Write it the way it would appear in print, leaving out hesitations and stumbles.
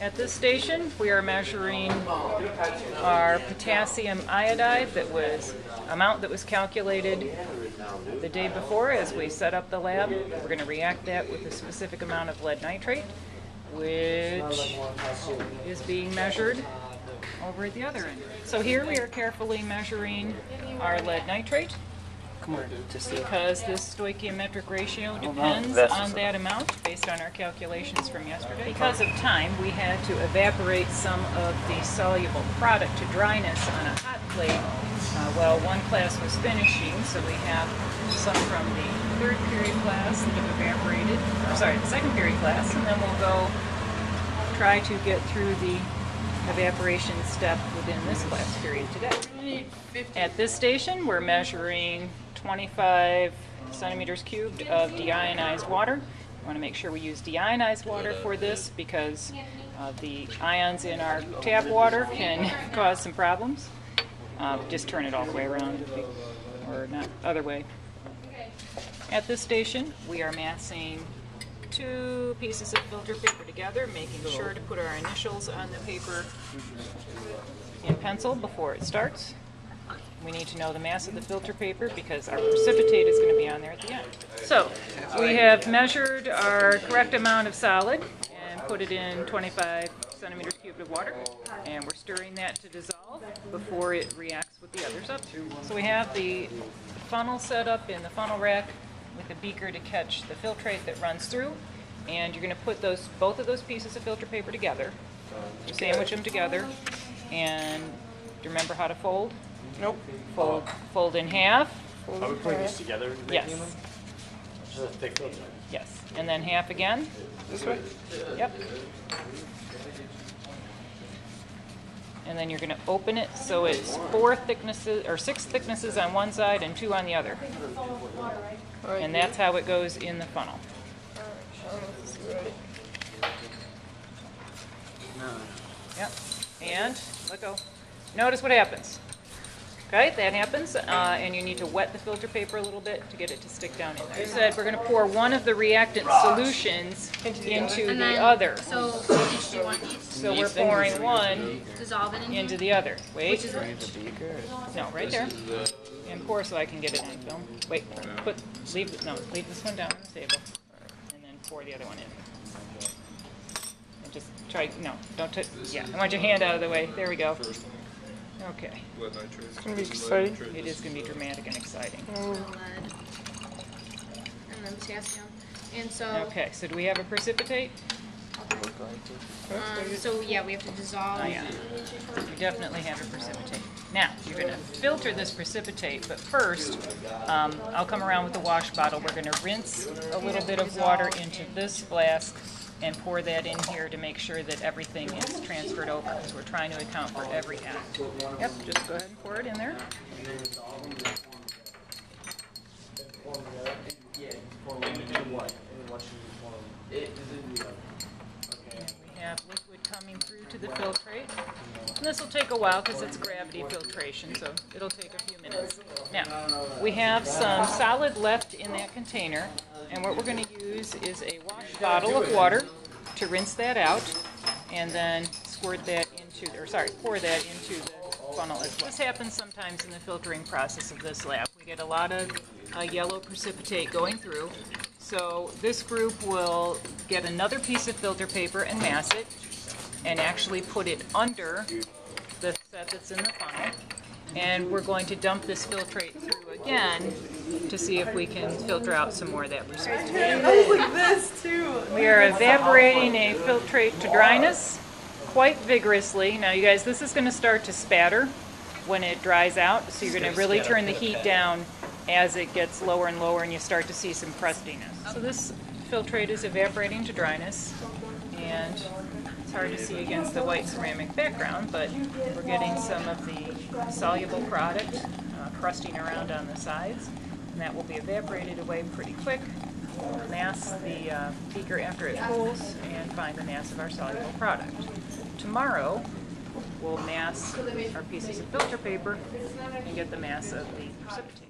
At this station, we are measuring our potassium iodide amount that was calculated the day before as we set up the lab. We're going to react that with a specific amount of lead nitrate, which is being measured over at the other end. So here we are carefully measuring our lead nitrate, because this stoichiometric ratio depends on that amount based on our calculations from yesterday. Because of time, we had to evaporate some of the soluble product to dryness on a hot plate while one class was finishing. So we have some from the third period class that have evaporated, the second period class, and then we'll go try to get through the evaporation step within this class period today. At this station, we're measuring 25 centimeters cubed of deionized water. We want to make sure we use deionized water for this because the ions in our tap water can cause some problems. Just turn it all the way around, or not other way. At this station, we are massing 2 pieces of filter paper together, making sure to put our initials on the paper in pencil before it starts. We need to know the mass of the filter paper because our precipitate is going to be on there at the end. So we have measured our correct amount of solid and put it in 25 centimeters cubed of water, and we're stirring that to dissolve before it reacts with the other substance. So we have the funnel set up in the funnel rack with a beaker to catch the filtrate that runs through, and you're going to put both of those pieces of filter paper together. You sandwich them together, and do you remember how to fold? Nope. Fold in half. Are we putting these together? Yes. Just a thick filter. Yes. And then half again. This way? Yep. And then you're going to open it so it's 6 thicknesses on one side and 2 on the other. And that's how it goes in the funnel. Yep. And let go. Notice what happens. Okay, that happens, and you need to wet the filter paper a little bit to get it to stick down in there. You said we're going to pour one of the reactant solutions into the other. So each do you want each? So we're pouring one Dissolve it into the other. Wait. Which is which? No, right there. And pour so I can get it on film. Wait, leave this one down on the table, and then pour the other one in. And just try, no, don't touch, yeah, I want your hand out of the way. There we go. Okay. It's going to be exciting. It is going to be dramatic and exciting. Lead. And then potassium. And so. Okay, so do we have a precipitate? So yeah, we have to dissolve. Oh yeah, you definitely have a precipitate. Now, you're going to filter this precipitate, but first, I'll come around with the wash bottle. We're going to rinse a little bit of water into this flask and pour that in here to make sure that everything is transferred over, because we're trying to account for every act. Yep, just go ahead and pour it in there. We have liquid coming through to the filtrate. And this will take a while because it's gravity filtration, so it'll take a few minutes. Now, we have some solid left in that container, and what we're going to use is a wash bottle of water to rinse that out, and then pour that into the funnel as well. This happens sometimes in the filtering process of this lab. We get a lot of yellow precipitate going through. So this group will get another piece of filter paper and mass it, and actually put it under the set that's in the funnel. And we're going to dump this filtrate through again to see if we can filter out some more of that precipitate. Like this too. We are evaporating a filtrate to dryness quite vigorously. Now you guys, this is going to start to spatter when it dries out, so you're going to really turn the heat down as it gets lower and lower and you start to see some crustiness. So this filtrate is evaporating to dryness, and it's hard to see against the white ceramic background, but we're getting some of the soluble product crusting around on the sides, and that will be evaporated away pretty quick. We'll mass the beaker after it cools and find the mass of our soluble product. Tomorrow, we'll mass our pieces of filter paper and get the mass of the precipitate.